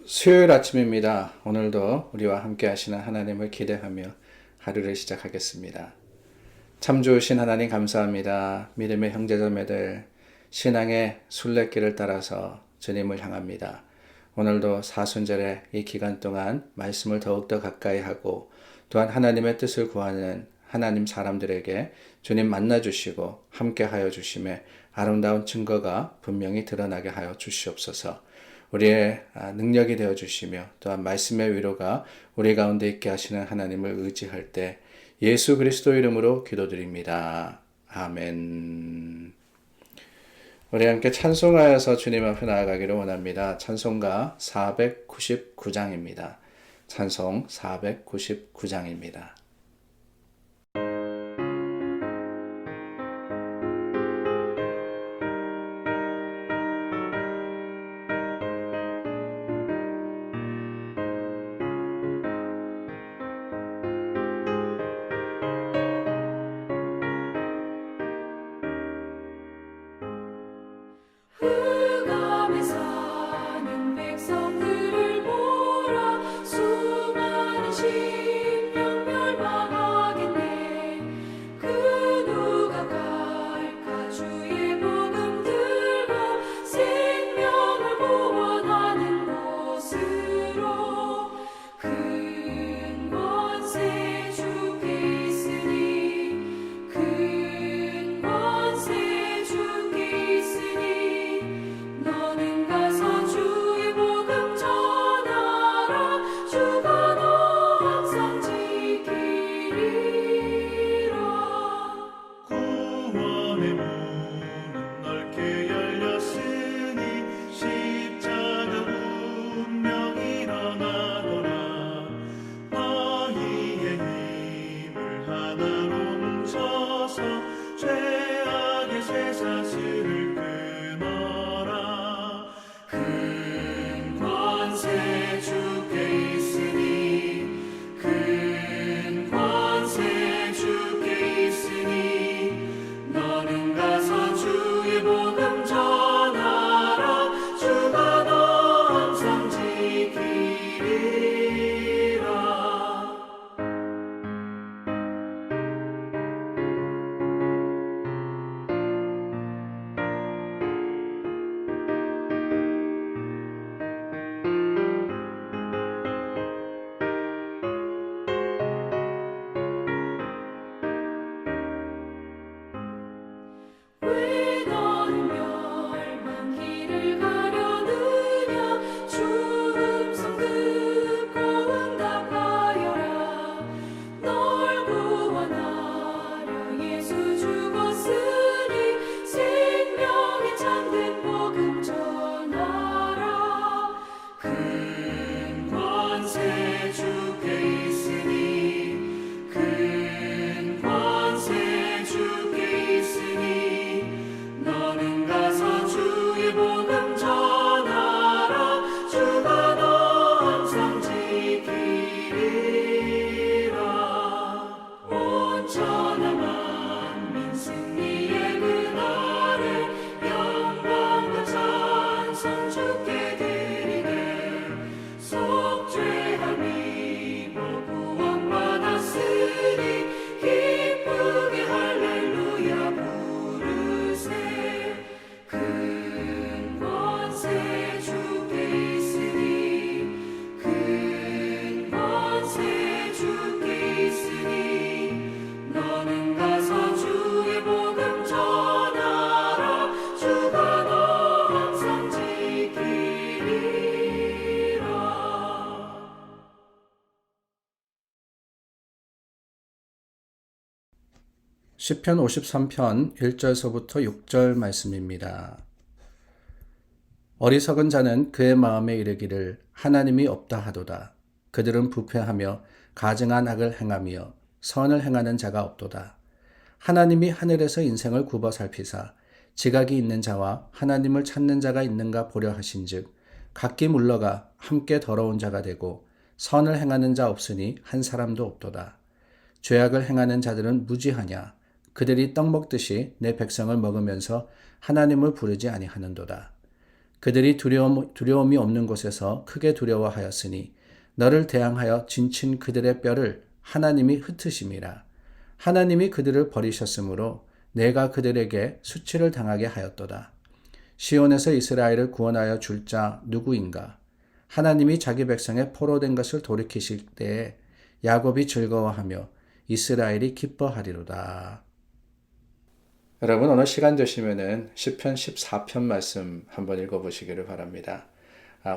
수요일 아침입니다. 오늘도 우리와 함께 하시는 하나님을 기대하며 하루를 시작하겠습니다. 참 좋으신 하나님 감사합니다. 믿음의 형제자매들 신앙의 순례길을 따라서 주님을 향합니다. 오늘도 사순절의 이 기간 동안 말씀을 더욱더 가까이 하고 또한 하나님의 뜻을 구하는 하나님 사람들에게 주님 만나주시고 함께하여 주심에 아름다운 증거가 분명히 드러나게 하여 주시옵소서. 우리의 능력이 되어 주시며 또한 말씀의 위로가 우리 가운데 있게 하시는 하나님을 의지할 때 예수 그리스도 이름으로 기도드립니다. 아멘. 우리 함께 찬송하여서 주님 앞에 나아가기를 원합니다. 찬송가 499장입니다. 찬송 499장입니다. 흑암에 사는 백성들을 보라. 수많은 심령 멸망하겠네. 그 누가 갈까. 주의 복음 들고 생명을 구원하는 곳으로. 큰 권세 주께 있으니 큰 권세 주께 있으니 너는 가서 주의 복음 전하라. 주가 너 항상 지키리라. 구원의 문은 넓게 열렸으니 십자가 운명 일어나거라. 너희의 힘을 하나로 뭉쳐서 죄악의 쇠사슬을 끊어라. 큰 권세 주께 있으니 큰 권세 주께 있으니 너는 가서 주의 복음 전하라. 주가 너 항상 지키리라. 왜 너는 멸망길을 가려느냐. 주 음성 듣고 응답하여라. 널 구원하려 예수 죽었으니 생명의 참된 복음 전하라. 큰 권세 주께 있으니 큰 권세 주께 있으니 너는 가서 주의 복음 전하라. 주가 너 항상 지키리라. 온 천하 만민 승리의 그날에 영광과 찬송 주께 드리되 속죄함이 구원받았으니 기쁘게 할렐루야 부르세. 큰 권세 주께 있으니 큰 권세 주께 있으니 너는 가서 주의 복음 전하라. 주가 너 항상 지키리라. 시편 53편 1절서부터 6절 말씀입니다. 어리석은 자는 그의 마음에 이르기를 하나님이 없다 하도다. 그들은 부패하며 가증한 악을 행하며 선을 행하는 자가 없도다. 하나님이 하늘에서 인생을 굽어 살피사 지각이 있는 자와 하나님을 찾는 자가 있는가 보려 하신즉 각기 물러가 함께 더러운 자가 되고 선을 행하는 자 없으니 한 사람도 없도다. 죄악을 행하는 자들은 무지하냐. 그들이 떡 먹듯이 내 백성을 먹으면서 하나님을 부르지 아니하는도다. 그들이 두려움이 없는 곳에서 크게 두려워하였으니 너를 대항하여 진친 그들의 뼈를 하나님이 흩으심이라. 하나님이 그들을 버리셨으므로 내가 그들에게 수치를 당하게 하였도다. 시온에서 이스라엘을 구원하여 줄 자 누구인가? 하나님이 자기 백성의 포로된 것을 돌이키실 때에 야곱이 즐거워하며 이스라엘이 기뻐하리로다. 여러분 오늘 시간 되시면은 시편 14편 말씀 한번 읽어보시기를 바랍니다.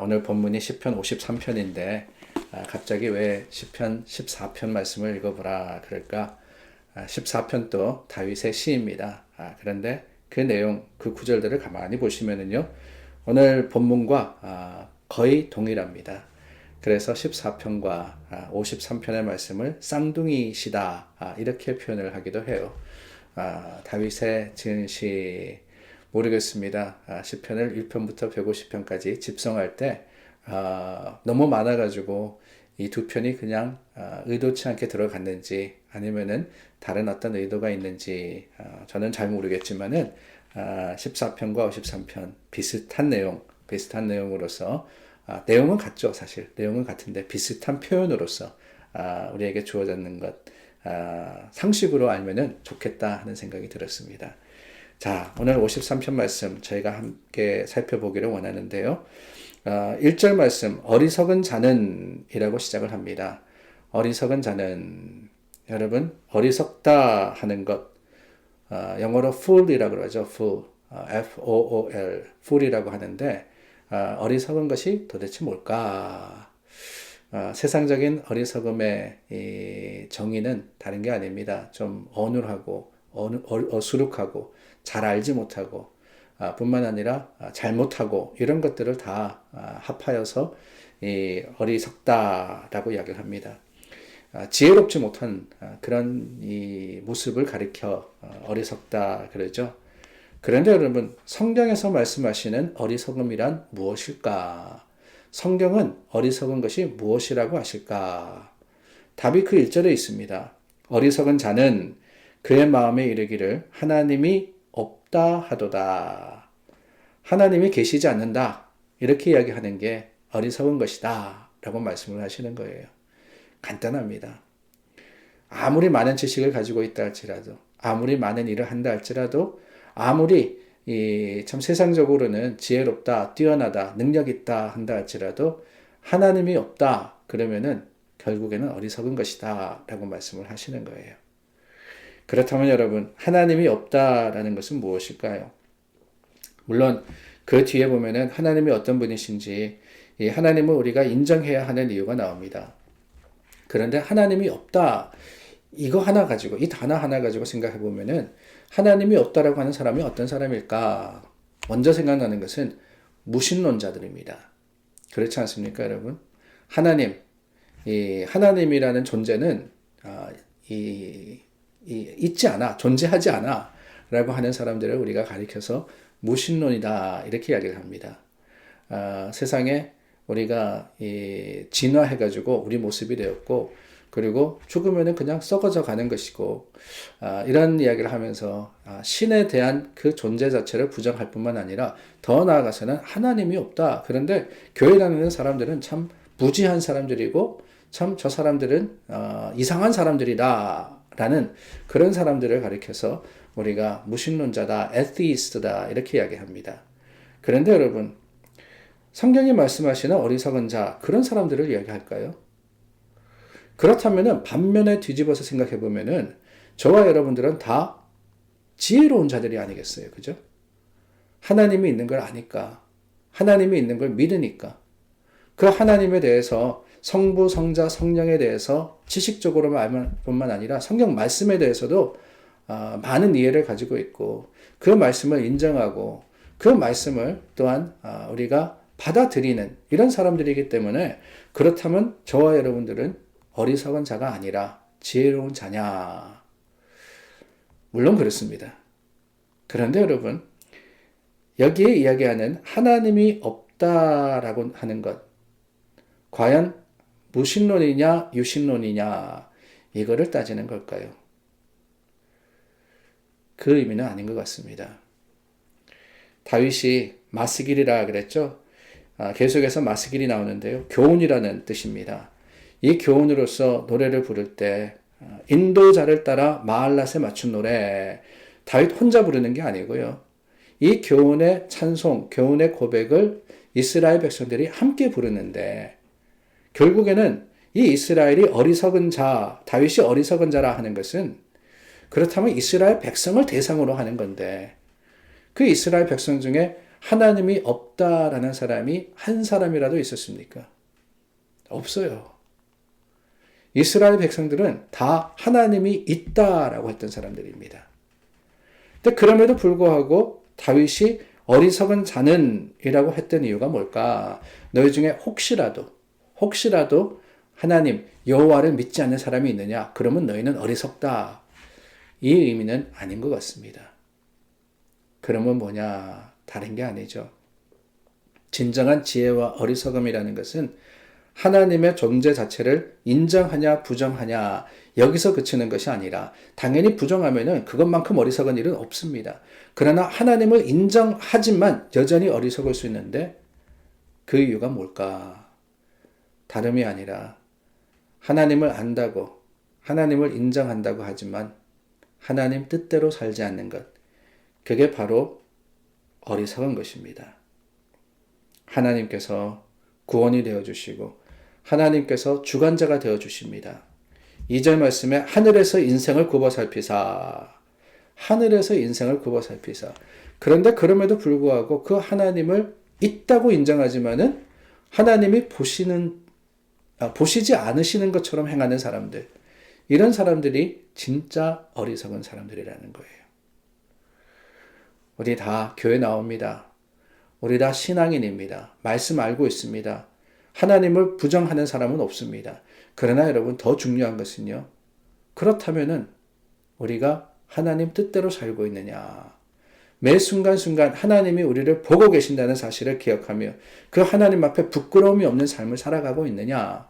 오늘 본문이 시편 53편인데 갑자기 왜 시편 14편 말씀을 읽어보라 그럴까? 14편도 다윗의 시입니다. 그런데 그 내용, 그 구절들을 가만히 보시면은요, 오늘 본문과 거의 동일합니다. 그래서 14편과 53편의 말씀을 쌍둥이시다 이렇게 표현을 하기도 해요. 다윗의 지은 시 모르겠습니다. 시편을 1편부터 150편까지 집성할 때 너무 많아가지고 이 두 편이 그냥 의도치 않게 들어갔는지 아니면은 다른 어떤 의도가 있는지 저는 잘 모르겠지만은 14편과 53편 비슷한 내용으로서 내용은 같죠. 사실 내용은 같은데 비슷한 표현으로서 우리에게 주어졌는 것 상식으로 알면은 좋겠다 하는 생각이 들었습니다. 자, 오늘 53편 말씀 저희가 함께 살펴보기를 원하는데요. 1절 말씀 어리석은 자는 이라고 시작을 합니다. 어리석은 자는 여러분 어리석다 하는 것 영어로 fool이라고 그러죠. fool, F-O-O-L, fool이라고 하는데 어리석은 것이 도대체 뭘까? 세상적인 어리석음의 이 정의는 다른 게 아닙니다. 좀 어눌하고 어수룩하고 잘 알지 못하고 뿐만 아니라 잘못하고 이런 것들을 다 합하여서 이 어리석다라고 이야기를 합니다. 지혜롭지 못한 그런 이 모습을 가리켜 어리석다 그러죠. 그런데 여러분 성경에서 말씀하시는 어리석음이란 무엇일까? 성경은 어리석은 것이 무엇이라고 하실까? 답이 그 1절에 있습니다. 어리석은 자는 그의 마음에 이르기를 하나님이 없다 하도다. 하나님이 계시지 않는다. 이렇게 이야기하는 게 어리석은 것이다. 라고 말씀을 하시는 거예요. 간단합니다. 아무리 많은 지식을 가지고 있다 할지라도, 아무리 많은 일을 한다 할지라도, 아무리 참 세상적으로는 지혜롭다, 뛰어나다, 능력 있다 한다 할지라도 하나님이 없다. 그러면은 결국에는 어리석은 것이다. 라고 말씀을 하시는 거예요. 그렇다면 여러분, 하나님이 없다라는 것은 무엇일까요? 물론 그 뒤에 보면은 하나님이 어떤 분이신지 이 하나님을 우리가 인정해야 하는 이유가 나옵니다. 그런데 하나님이 없다 이거 하나 가지고 이 단어 하나 가지고 생각해 보면은 하나님이 없다라고 하는 사람이 어떤 사람일까? 먼저 생각나는 것은 무신론자들입니다. 그렇지 않습니까, 여러분? 이 하나님이라는 존재는 있지 않아, 존재하지 않아 라고 하는 사람들을 우리가 가리켜서 무신론이다 이렇게 이야기를 합니다. 세상에 우리가 진화해가지고 우리 모습이 되었고 그리고 죽으면은 그냥 썩어져 가는 것이고 이런 이야기를 하면서 신에 대한 그 존재 자체를 부정할 뿐만 아니라 더 나아가서는 하나님이 없다. 그런데 교회 다니는 사람들은 참 무지한 사람들이고 참 저 사람들은 이상한 사람들이다 라는 그런 사람들을 가리켜서 우리가 무신론자다, 에티이스트다 이렇게 이야기합니다. 그런데 여러분 성경이 말씀하시는 어리석은 자 그런 사람들을 이야기할까요? 그렇다면은 반면에 뒤집어서 생각해 보면은 저와 여러분들은 다 지혜로운 자들이 아니겠어요, 그죠? 하나님이 있는 걸 아니까, 하나님이 있는 걸 믿으니까, 그 하나님에 대해서 성부, 성자, 성령에 대해서 지식적으로만 알면 뿐만 아니라 성경 말씀에 대해서도 많은 이해를 가지고 있고 그 말씀을 인정하고 그 말씀을 또한 우리가 받아들이는 이런 사람들이기 때문에 그렇다면 저와 여러분들은 어리석은 자가 아니라 지혜로운 자냐? 물론 그렇습니다. 그런데 여러분 여기에 이야기하는 하나님이 없다라고 하는 것 과연 무신론이냐 유신론이냐 이거를 따지는 걸까요? 그 의미는 아닌 것 같습니다. 다윗이 마스길이라 그랬죠. 계속해서 마스길이 나오는데요. 교훈이라는 뜻입니다. 이 교훈으로서 노래를 부를 때 인도자를 따라 마할랏에 맞춘 노래, 다윗 혼자 부르는 게 아니고요. 이 교훈의 찬송, 교훈의 고백을 이스라엘 백성들이 함께 부르는데 결국에는 이 이스라엘이 어리석은 자, 다윗이 어리석은 자라 하는 것은 그렇다면 이스라엘 백성을 대상으로 하는 건데 그 이스라엘 백성 중에 하나님이 없다라는 사람이 한 사람이라도 있었습니까? 없어요. 이스라엘 백성들은 다 하나님이 있다라고 했던 사람들입니다. 근데 그럼에도 불구하고 다윗이 어리석은 자는 이라고 했던 이유가 뭘까? 너희 중에 혹시라도 하나님 여호와를 믿지 않는 사람이 있느냐? 그러면 너희는 어리석다. 이 의미는 아닌 것 같습니다. 그러면 뭐냐? 다른 게 아니죠. 진정한 지혜와 어리석음이라는 것은 하나님의 존재 자체를 인정하냐 부정하냐 여기서 그치는 것이 아니라 당연히 부정하면은 그것만큼 어리석은 일은 없습니다. 그러나 하나님을 인정하지만 여전히 어리석을 수 있는데 그 이유가 뭘까? 다름이 아니라 하나님을 안다고 하나님을 인정한다고 하지만 하나님 뜻대로 살지 않는 것, 그게 바로 어리석은 것입니다. 하나님께서 구원이 되어주시고 하나님께서 주관자가 되어주십니다. 2절 말씀에 하늘에서 인생을 굽어 살피사. 하늘에서 인생을 굽어 살피사. 그런데 그럼에도 불구하고 그 하나님을 있다고 인정하지만은 하나님이 보시지 않으시는 것처럼 행하는 사람들. 이런 사람들이 진짜 어리석은 사람들이라는 거예요. 우리 다 교회 나옵니다. 우리 다 신앙인입니다. 말씀 알고 있습니다. 하나님을 부정하는 사람은 없습니다. 그러나 여러분 더 중요한 것은요. 그렇다면은 우리가 하나님 뜻대로 살고 있느냐. 매 순간순간 하나님이 우리를 보고 계신다는 사실을 기억하며 그 하나님 앞에 부끄러움이 없는 삶을 살아가고 있느냐.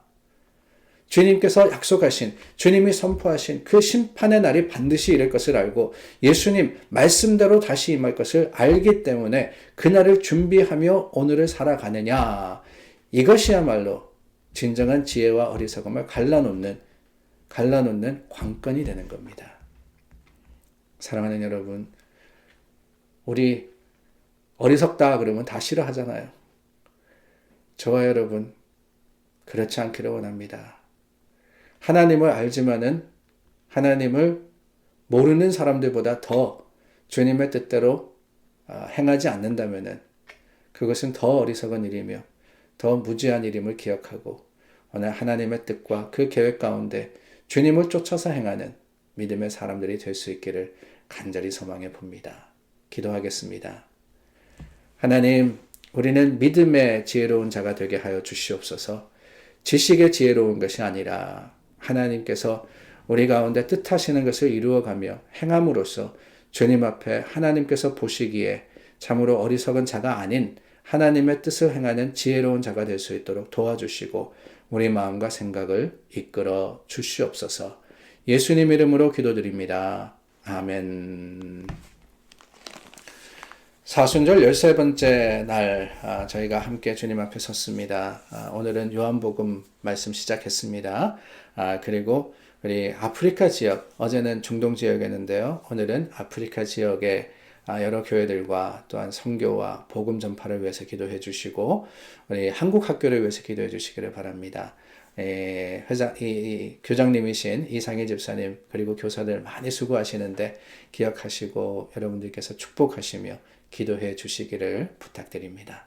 주님께서 약속하신, 주님이 선포하신 그 심판의 날이 반드시 이를 것을 알고 예수님 말씀대로 다시 임할 것을 알기 때문에 그날을 준비하며 오늘을 살아가느냐. 이것이야말로 진정한 지혜와 어리석음을 갈라놓는 관건이 되는 겁니다. 사랑하는 여러분, 우리 어리석다 그러면 다 싫어하잖아요. 저와 여러분 그렇지 않기를 원합니다. 하나님을 알지만은 하나님을 모르는 사람들보다 더 주님의 뜻대로 행하지 않는다면은 그것은 더 어리석은 일이며 더 무지한 일임을 기억하고 오늘 하나님의 뜻과 그 계획 가운데 주님을 쫓아서 행하는 믿음의 사람들이 될 수 있기를 간절히 소망해 봅니다. 기도하겠습니다. 하나님, 우리는 믿음의 지혜로운 자가 되게 하여 주시옵소서. 지식의 지혜로운 것이 아니라 하나님께서 우리 가운데 뜻하시는 것을 이루어가며 행함으로써 주님 앞에 하나님께서 보시기에 참으로 어리석은 자가 아닌 하나님의 뜻을 행하는 지혜로운 자가 될 수 있도록 도와주시고 우리 마음과 생각을 이끌어 주시옵소서. 예수님 이름으로 기도드립니다. 아멘. 사순절 13번째 날 저희가 함께 주님 앞에 섰습니다. 오늘은 요한복음 말씀 시작했습니다. 그리고 우리 아프리카 지역, 어제는 중동 지역이었는데요. 오늘은 아프리카 지역의 여러 교회들과 또한 선교와 복음 전파를 위해서 기도해 주시고 우리 한국 학교를 위해서 기도해 주시기를 바랍니다. 교장님이신 이상희 집사님 그리고 교사들 많이 수고하시는데 기억하시고 여러분들께서 축복하시며 기도해 주시기를 부탁드립니다.